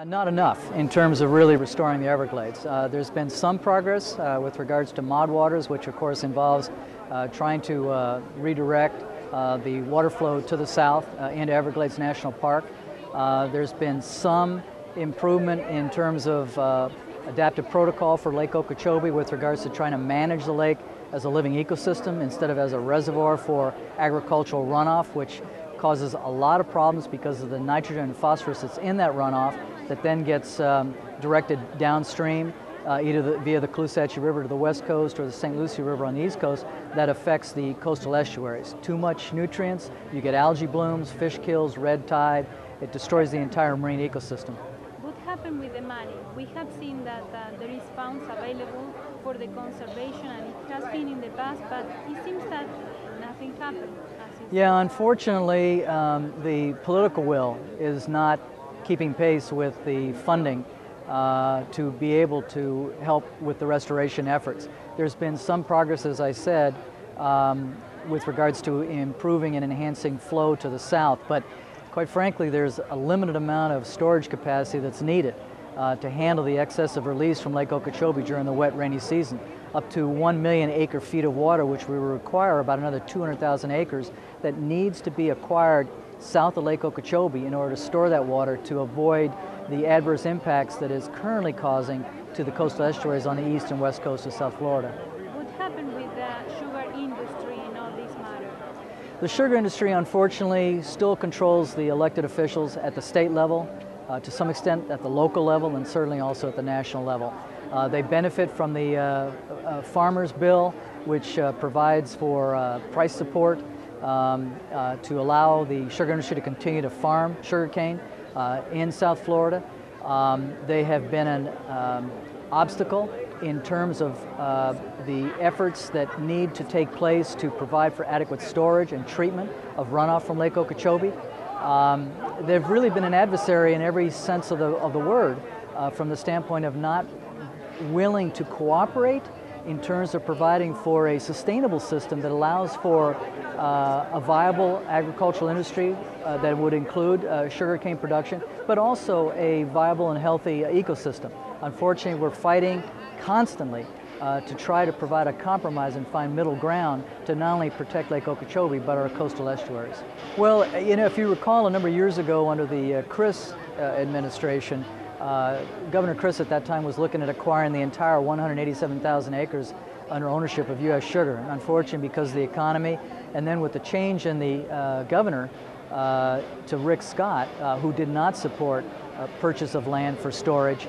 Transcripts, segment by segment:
Not enough in terms of really restoring the Everglades. There's been some progress with regards to mod waters, which of course involves trying to redirect the water flow to the south into Everglades National Park. There's been some improvement in terms of adaptive protocol for Lake Okeechobee with regards to trying to manage the lake as a living ecosystem instead of as a reservoir for agricultural runoff, which causes a lot of problems because of the nitrogen and phosphorus that's in that runoff that then gets directed downstream either via the Caloosahatchee River to the west coast or the St. Lucie River on the east coast. That affects the coastal estuaries. Too much nutrients, you get algae blooms, fish kills, red tide. It destroys the entire marine ecosystem. What happened with the money? We have seen that there is funds available for the conservation, and it has been in the past, but it seems that nothing happened. Yeah, unfortunately, the political will is not keeping pace with the funding to be able to help with the restoration efforts. There's been some progress, as I said, with regards to improving and enhancing flow to the south, but quite frankly, there's a limited amount of storage capacity that's needed to handle the excessive release from Lake Okeechobee during the wet, rainy season. Up to 1 million acre-feet of water, which we require about another 200,000 acres that needs to be acquired south of Lake Okeechobee in order to store that water to avoid the adverse impacts that is currently causing to the coastal estuaries on the east and west coast of South Florida. What happened with the sugar industry in all this matter? The sugar industry, unfortunately, still controls the elected officials at the state level, to some extent at the local level, and certainly also at the national level. They benefit from the Farmers Bill, which provides for price support to allow the sugar industry to continue to farm sugarcane in South Florida. They have been an obstacle in terms of the efforts that need to take place to provide for adequate storage and treatment of runoff from Lake Okeechobee. They've really been an adversary in every sense of the word from the standpoint of not willing to cooperate in terms of providing for a sustainable system that allows for a viable agricultural industry that would include sugarcane production, but also a viable and healthy ecosystem. Unfortunately, we're fighting constantly to try to provide a compromise and find middle ground to not only protect Lake Okeechobee, but our coastal estuaries. Well, you know, if you recall a number of years ago under the Chris administration, Governor Chris at that time was looking at acquiring the entire 187,000 acres under ownership of U.S. Sugar. And unfortunately, because of the economy, and then with the change in the governor to Rick Scott, who did not support purchase of land for storage,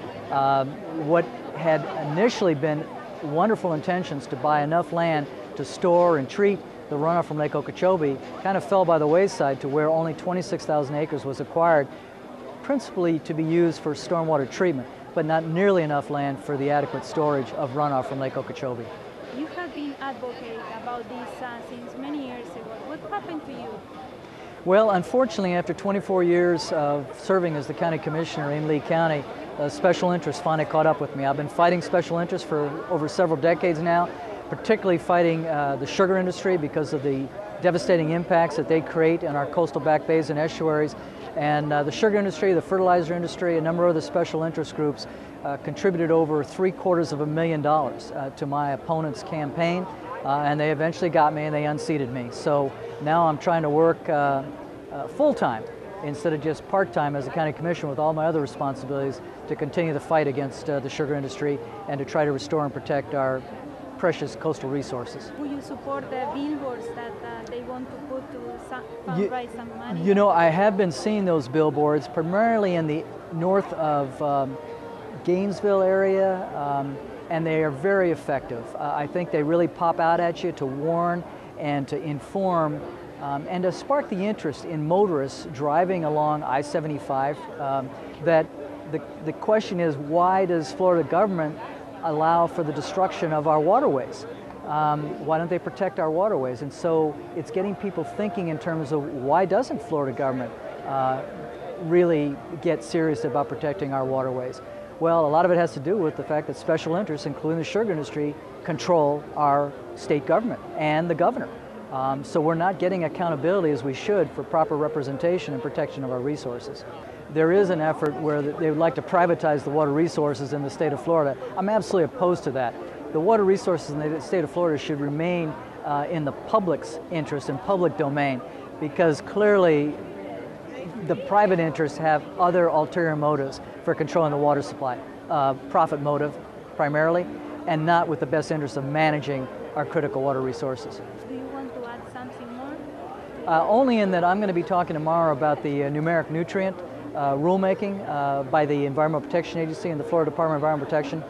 what had initially been wonderful intentions to buy enough land to store and treat the runoff from Lake Okeechobee kind of fell by the wayside to where only 26,000 acres was acquired, principally to be used for stormwater treatment, but not nearly enough land for the adequate storage of runoff from Lake Okeechobee. You have been advocating about this since many years ago. What happened to you? Well, unfortunately, after 24 years of serving as the county commissioner in Lee County, special interests finally caught up with me. I've been fighting special interests for over several decades now, particularly fighting the sugar industry because of the devastating impacts that they create in our coastal back bays and estuaries. And the sugar industry, the fertilizer industry, a number of other special interest groups contributed over $750,000 to my opponent's campaign, and they eventually got me and they unseated me. So now I'm trying to work full-time instead of just part-time as a county commissioner with all my other responsibilities to continue the fight against the sugar industry and to try to restore and protect our precious coastal resources. Will you support the billboards that they want to put to fundraise some money? You know, I have been seeing those billboards primarily in the north of Gainesville area, and they are very effective. I think they really pop out at you to warn and to inform and to spark the interest in motorists driving along I-75 that the question is, why does Florida government allow for the destruction of our waterways? Why don't they protect our waterways? And so it's getting people thinking in terms of why doesn't Florida government really get serious about protecting our waterways? Well, a lot of it has to do with the fact that special interests, including the sugar industry, control our state government and the governor. So we're not getting accountability as we should for proper representation and protection of our resources. there is an effort where they would like to privatize the water resources in the state of Florida. I'm absolutely opposed to that. The water resources in the state of Florida should remain in the public's interest and public domain, because clearly the private interests have other ulterior motives for controlling the water supply, profit motive primarily, and not with the best interest of managing our critical water resources. Do you want to add something more? Only in that I'm going to be talking tomorrow about the numeric nutrient rulemaking by the Environmental Protection Agency and the Florida Department of Environmental Protection.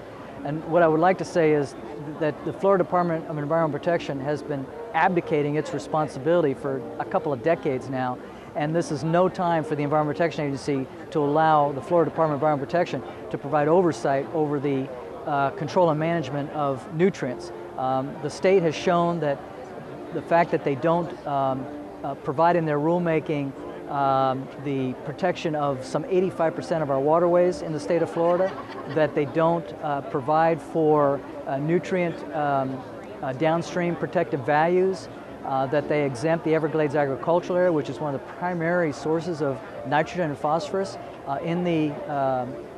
And what I would like to say is that the Florida Department of Environmental Protection has been abdicating its responsibility for a couple of decades now, and this is no time for the Environmental Protection Agency to allow the Florida Department of Environmental Protection to provide oversight over the control and management of nutrients. The state has shown that the fact that they don't provide in their rulemaking the protection of some 85% of our waterways in the state of Florida, that they don't provide for nutrient downstream protective values, that they exempt the Everglades agricultural area, which is one of the primary sources of nitrogen and phosphorus in the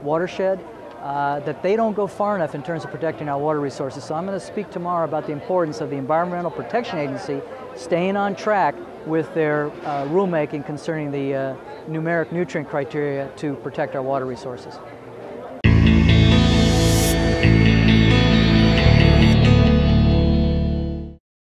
watershed, that they don't go far enough in terms of protecting our water resources. So I'm going to speak tomorrow about the importance of the Environmental Protection Agency staying on track with their rulemaking concerning the numeric nutrient criteria to protect our water resources.